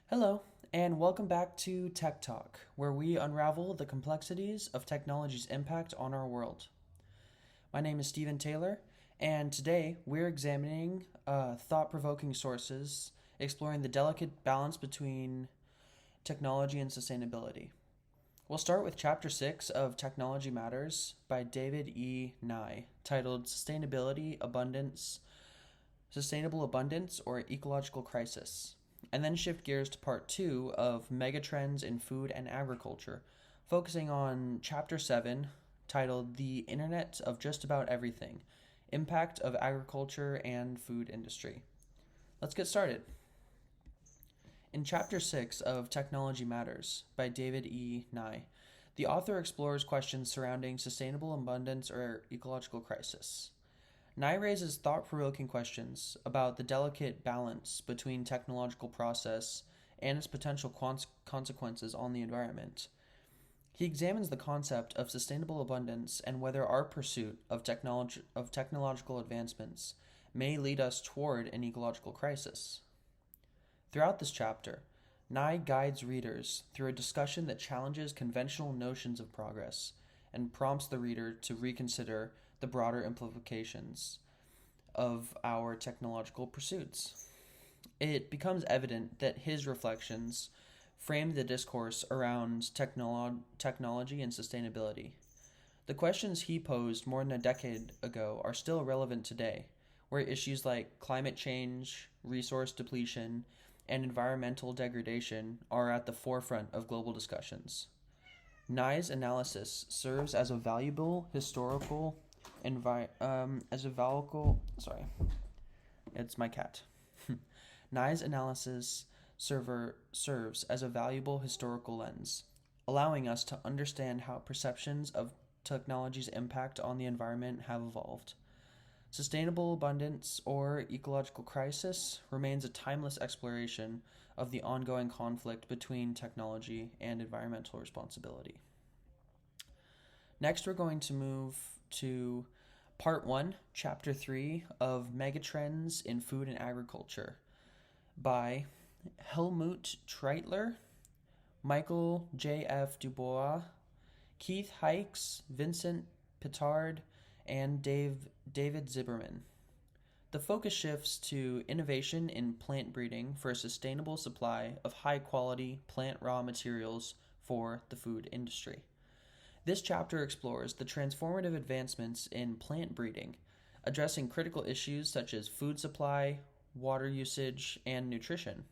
Hello, and welcome back to Tech Talk, where we unravel the complexities of technology's impact on our world. My name is Stephen Taylor, and today we're examining thought provoking sources, exploring the delicate balance between technology and sustainability. We'll start with Chapter 6 of Technology Matters by David E. Nye, titled Sustainable Abundance or Ecological Crisis, and then shift gears to part 2 of Megatrends in Food and Agriculture, focusing on Chapter 7, titled The Internet of Just About Everything: Impact of Agriculture and Food Industry. Let's get started. In Chapter 6 of Technology Matters by David E. Nye, the author explores questions surrounding sustainable abundance or ecological crisis. Nye raises thought provoking questions about the delicate balance between technological process and its potential consequences on the environment. He examines the concept of sustainable abundance and whether our pursuit of technological advancements may lead us toward an ecological crisis. Throughout this chapter, Nye guides readers through a discussion that challenges conventional notions of progress and prompts the reader to reconsider the broader implications of our technological pursuits. It becomes evident that his reflections frame the discourse around technology and sustainability. The questions he posed more than a decade ago are still relevant today, where issues like climate change, resource depletion, and environmental degradation are at the forefront of global discussions. Nye's analysis serves as a valuable historical sorry, it's my cat. Nye's analysis serves as a valuable historical lens, allowing us to understand how perceptions of technology's impact on the environment have evolved. Sustainable abundance or ecological crisis remains a timeless exploration of the ongoing conflict between technology and environmental responsibility. Next, we're going to move to Part 1, Chapter 3 of Megatrends in Food and Agriculture by Helmut Treitler, Michael J.F. Dubois, Keith Hikes, Vincent Pittard, and David Zimmerman. The focus shifts to innovation in plant breeding for a sustainable supply of high quality plant raw materials for the food industry. This chapter explores the transformative advancements in plant breeding, addressing critical issues such as food supply, water usage, and nutrition.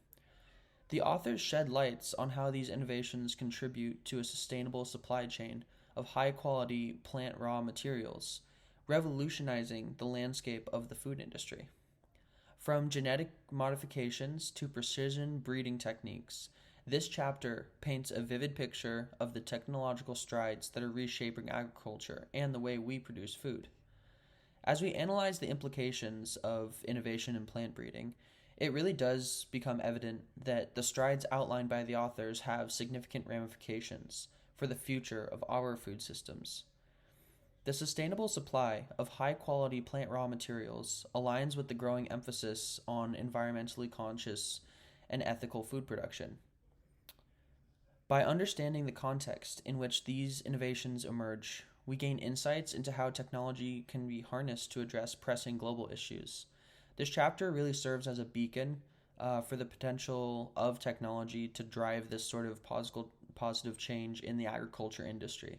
The authors shed lights on how these innovations contribute to a sustainable supply chain of high quality plant raw materials, revolutionizing the landscape of the food industry. From genetic modifications to precision breeding techniques, this chapter paints a vivid picture of the technological strides that are reshaping agriculture and the way we produce food. As we analyze the implications of innovation in plant breeding, it really does become evident that the strides outlined by the authors have significant ramifications for the future of our food systems. The sustainable supply of high quality plant raw materials aligns with the growing emphasis on environmentally conscious and ethical food production. By understanding the context in which these innovations emerge, we gain insights into how technology can be harnessed to address pressing global issues. This chapter really serves as a beacon for the potential of technology to drive this sort of positive change in the agriculture industry.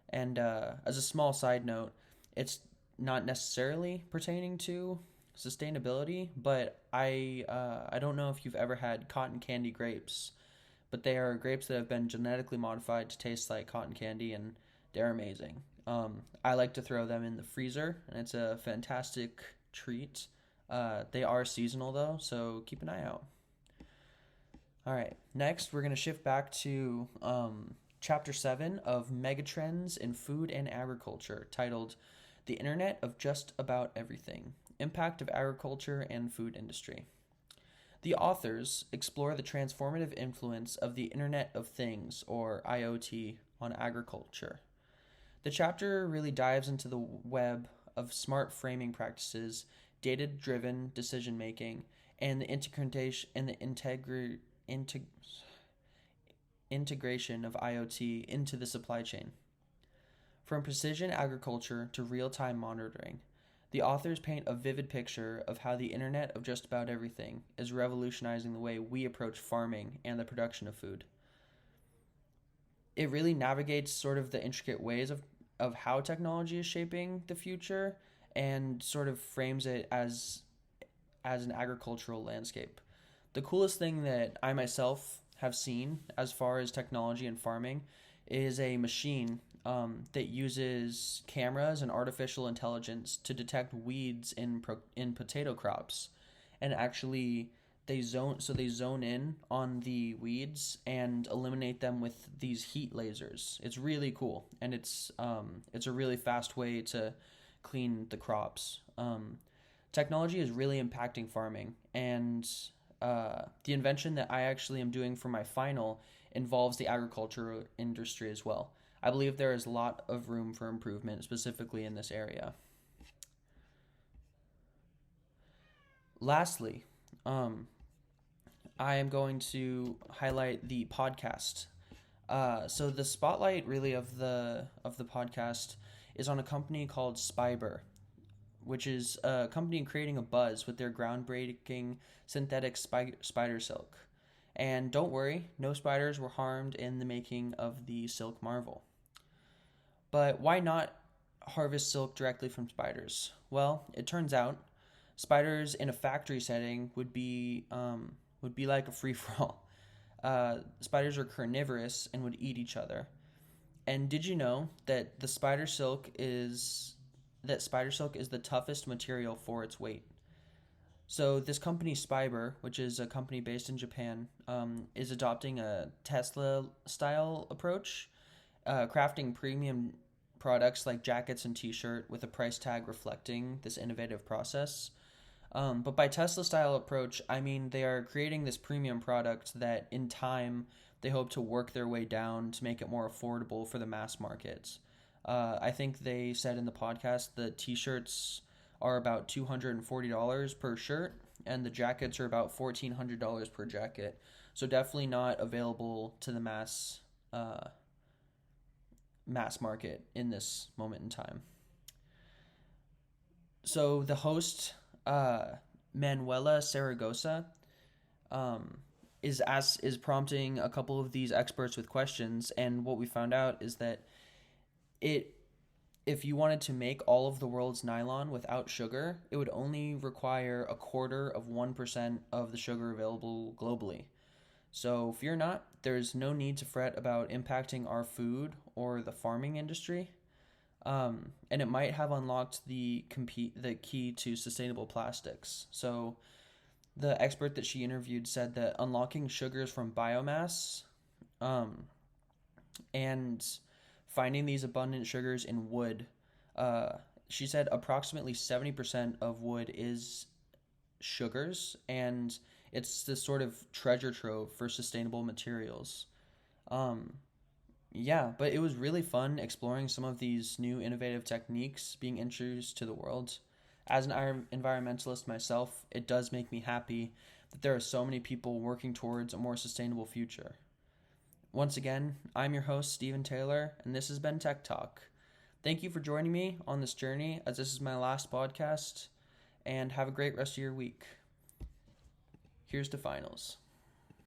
And as a small side note, it's not necessarily pertaining to sustainability, but I don't know if you've ever had cotton candy grapes, but they are grapes that have been genetically modified to taste like cotton candy, and they're amazing. I like to throw them in the freezer, and it's a fantastic treat. They are seasonal though, so keep an eye out. All right, next we're going to shift back to Chapter 7 of Megatrends in Food and Agriculture, titled The Internet of Just About Everything: Impact of Agriculture and Food Industry. The authors explore the transformative influence of the Internet of Things, or IoT, on agriculture. The chapter really dives into the web of smart framing practices, data driven decision making, and the integration of IoT into the supply chain. From precision agriculture to real-time monitoring, the authors paint a vivid picture of how the Internet of just about everything is revolutionizing the way we approach farming and the production of food. It really navigates sort of the intricate ways of how technology is shaping the future and sort of frames it as an agricultural landscape. The coolest thing that I myself have seen as far as technology and farming is a machine that uses cameras and artificial intelligence to detect weeds in potato crops, and actually they zone in on the weeds and eliminate them with these heat lasers. It's really cool, and it's a really fast way to clean the crops. Technology is really impacting farming, and the invention that I actually am doing for my final involves the agriculture industry as well. I believe there is a lot of room for improvement, specifically in this area. Lastly, I am going to highlight the podcast. So the spotlight really of the podcast is on a company called Spyber, which is a company creating a buzz with their groundbreaking synthetic spider silk. And don't worry, no spiders were harmed in the making of the silk marvel. But why not harvest silk directly from spiders? Well, it turns out spiders in a factory setting would be like a free for all. Spiders are carnivorous and would eat each other. And did you know that spider silk is the toughest material for its weight? So this company Spyber, which is a company based in Japan, is adopting a Tesla-style approach, crafting premium products like jackets and t-shirt with a price tag reflecting this innovative process. But by Tesla-style approach, I mean they are creating this premium product that in time they hope to work their way down to make it more affordable for the mass markets. I think they said in the podcast the t-shirts are about $240 per shirt, and the jackets are about $1,400 per jacket. So definitely not available to the mass market in this moment in time. So the host, Manuela Saragosa, is prompting a couple of these experts with questions, and what we found out is that if you wanted to make all of the world's nylon without sugar, it would only require 1/4% of the sugar available globally. So fear not, there's no need to fret about impacting our food or the farming industry. And it might have unlocked the key to sustainable plastics. So the expert that she interviewed said that unlocking sugars from biomass, and finding these abundant sugars in wood, she said approximately 70% of wood is sugars, and it's this sort of treasure trove for sustainable materials. Yeah, but it was really fun exploring some of these new innovative techniques being introduced to the world. As an environmentalist myself, it does make me happy that there are so many people working towards a more sustainable future. Once again, I'm your host, Stephen Taylor, and this has been Tech Talk. Thank you for joining me on this journey, as this is my last podcast, and have a great rest of your week. Here's to finals.